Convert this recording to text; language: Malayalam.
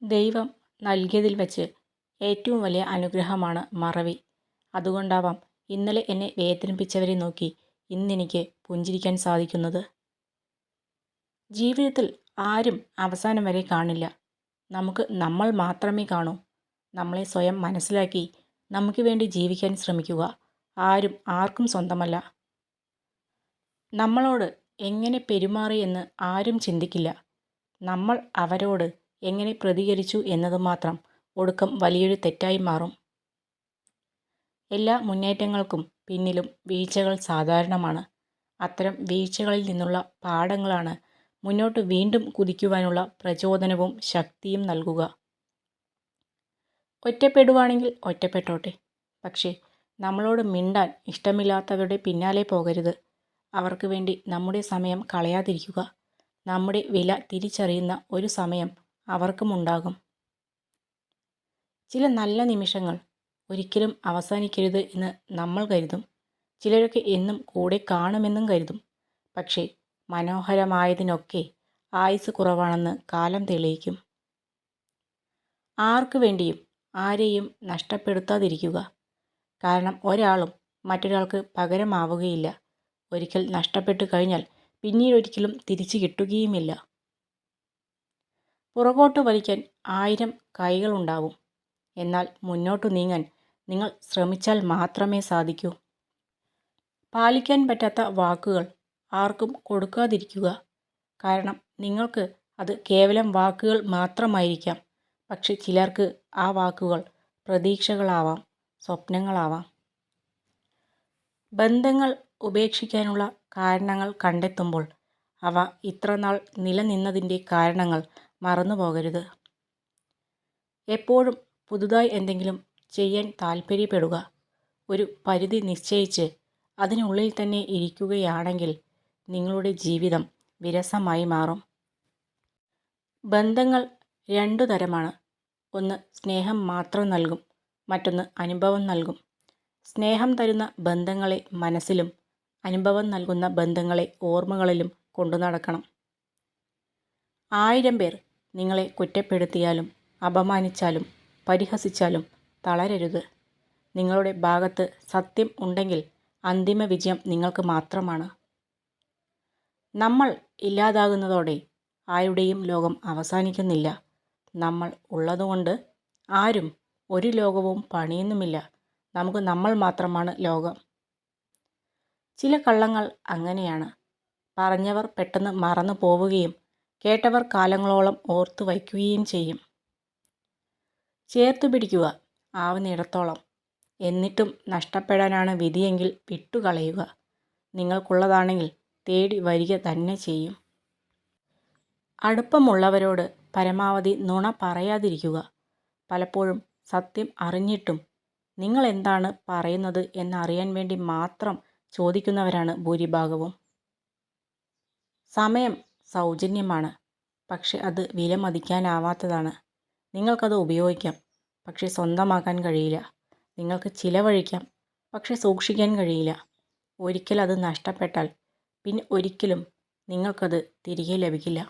ദൈവം നൽകിയതിൽ വച്ച് ഏറ്റവും വലിയ അനുഗ്രഹമാണ് മറവി. അതുകൊണ്ടാവാം ഇന്നലെ എന്നെ വേദനിപ്പിച്ചവരെ നോക്കി ഇന്നെനിക്ക് പുഞ്ചിരിക്കാൻ സാധിക്കുന്നത്. ജീവിതത്തിൽ ആരും അവസാനം വരെ കാണില്ല. നമുക്ക് നമ്മൾ മാത്രമേ കാണൂ. നമ്മളെ സ്വയം മനസ്സിലാക്കി നമുക്ക് വേണ്ടി ജീവിക്കാൻ ശ്രമിക്കുക. ആരും ആർക്കും സ്വന്തമല്ല. നമ്മളോട് എങ്ങനെ പെരുമാറി എന്ന് ആരും ചിന്തിക്കില്ല. നമ്മൾ അവരോട് എങ്ങനെ പ്രതികരിച്ചു എന്നത് മാത്രം ഒടുക്കം വലിയൊരു തെറ്റായി മാറും. എല്ലാ മുന്നേറ്റങ്ങൾക്കും പിന്നിലും വീഴ്ചകൾ സാധാരണമാണ്. അത്തരം വീഴ്ചകളിൽ നിന്നുള്ള പാഠങ്ങളാണ് മുന്നോട്ട് വീണ്ടും കുതിക്കുവാനുള്ള പ്രചോദനവും ശക്തിയും നൽകുക. ഒറ്റപ്പെടുവാണെങ്കിൽ ഒറ്റപ്പെട്ടോട്ടെ. പക്ഷേ നമ്മളോട് മിണ്ടാൻ ഇഷ്ടമില്ലാത്തവരുടെ പിന്നാലെ പോകരുത്. അവർക്ക് വേണ്ടി നമ്മുടെ സമയം കളയാതിരിക്കുക. നമ്മുടെ വില തിരിച്ചറിയുന്ന ഒരു സമയം അവർക്കുമുണ്ടാകും. ചില നല്ല നിമിഷങ്ങൾ ഒരിക്കലും അവസാനിക്കരുത് എന്ന് നമ്മൾ കരുതും. ചിലരൊക്കെ എന്നും കൂടെ കാണുമെന്നും കരുതും. പക്ഷേ മനോഹരമായതിനൊക്കെ ആയുസ് കുറവാണെന്ന് കാലം തെളിയിക്കും. ആർക്കു വേണ്ടിയും ആരെയും നഷ്ടപ്പെടുത്താതിരിക്കുക. കാരണം ഒരാളും മറ്റൊരാൾക്ക് പകരമാവുകയില്ല. ഒരിക്കൽ നഷ്ടപ്പെട്ടു കഴിഞ്ഞാൽ പിന്നീടൊരിക്കലും തിരിച്ചു കിട്ടുകയുമില്ല. പുറകോട്ട് വലിക്കാൻ 1000 കൈകളുണ്ടാവും. എന്നാൽ മുന്നോട്ടു നീങ്ങാൻ നിങ്ങൾ ശ്രമിച്ചാൽ മാത്രമേ സാധിക്കൂ. പാലിക്കാൻ പറ്റാത്ത വാക്കുകൾ ആർക്കും കൊടുക്കാതിരിക്കുക. കാരണം നിങ്ങൾക്ക് അത് കേവലം വാക്കുകൾ മാത്രമായിരിക്കാം. പക്ഷെ ചിലർക്ക് ആ വാക്കുകൾ പ്രതീക്ഷകളാവാം, സ്വപ്നങ്ങളാവാം. ബന്ധങ്ങൾ ഉപേക്ഷിക്കാനുള്ള കാരണങ്ങൾ കണ്ടെത്തുമ്പോൾ അവ ഇത്രനാൾ നിലനിന്നതിൻ്റെ കാരണങ്ങൾ മറന്നു പോകരുത്. എപ്പോഴും പുതുതായി എന്തെങ്കിലും ചെയ്യാൻ താൽപ്പര്യപ്പെടുക. ഒരു പരിധി നിശ്ചയിച്ച് അതിനുള്ളിൽ തന്നെ ഇരിക്കുകയാണെങ്കിൽ നിങ്ങളുടെ ജീവിതം വിരസമായി മാറും. ബന്ധങ്ങൾ 2 തരമാണ്. ഒന്ന് സ്നേഹം മാത്രം നൽകും, മറ്റൊന്ന് അനുഭവം നൽകും. സ്നേഹം തരുന്ന ബന്ധങ്ങളെ മനസ്സിലും അനുഭവം നൽകുന്ന ബന്ധങ്ങളെ ഓർമ്മകളിലും കൊണ്ടു നടക്കണം. 1000 പേർ നിങ്ങളെ കുറ്റപ്പെടുത്തിയാലും അപമാനിച്ചാലും പരിഹസിച്ചാലും തളരരുത്. നിങ്ങളുടെ ഭാഗത്ത് സത്യം ഉണ്ടെങ്കിൽ അന്തിമ വിജയം നിങ്ങൾക്ക് മാത്രമാണ്. നമ്മൾ ഇല്ലാതാകുന്നതോടെ ആരുടെയും ലോകം അവസാനിക്കുന്നില്ല. നമ്മൾ ഉള്ളതുകൊണ്ട് ആരും ഒരു ലോകവും പണിയുന്നുമില്ല. നമുക്ക് നമ്മൾ മാത്രമാണ് ലോകം. ചില കള്ളങ്ങൾ അങ്ങനെയാണ്. പറഞ്ഞവർ പെട്ടെന്ന് മറന്നു പോവുകയും കേട്ടവർ കാലങ്ങളോളം ഓർത്തു വയ്ക്കുകയും ചെയ്യും. ചേർത്തു പിടിക്കുക ആവുന്നിടത്തോളം. എന്നിട്ടും നഷ്ടപ്പെടാനാണ് വിധിയെങ്കിൽ വിട്ടുകളയുക. നിങ്ങൾക്കുള്ളതാണെങ്കിൽ തേടി വരിക തന്നെ ചെയ്യും. അടുപ്പമുള്ളവരോട് പരമാവധി നുണ പറയാതിരിക്കുക. പലപ്പോഴും സത്യം അറിഞ്ഞിട്ടും നിങ്ങൾ എന്താണ് പറയുന്നത് എന്നറിയാൻ വേണ്ടി മാത്രം ചോദിക്കുന്നവരാണ് ഭൂരിഭാഗവും. സമയം സൗജന്യമാണ്, പക്ഷെ അത് വിലമതിക്കാനാവാത്തതാണ്. നിങ്ങൾക്കത് ഉപയോഗിക്കാം, പക്ഷെ സ്വന്തമാക്കാൻ കഴിയില്ല. നിങ്ങൾക്ക് ചിലവഴിക്കാം, പക്ഷെ സൂക്ഷിക്കാൻ കഴിയില്ല. ഒരിക്കൽ അത് നഷ്ടപ്പെട്ടാൽ പിന്നെ ഒരിക്കലും നിങ്ങൾക്കത് തിരികെ ലഭിക്കില്ല.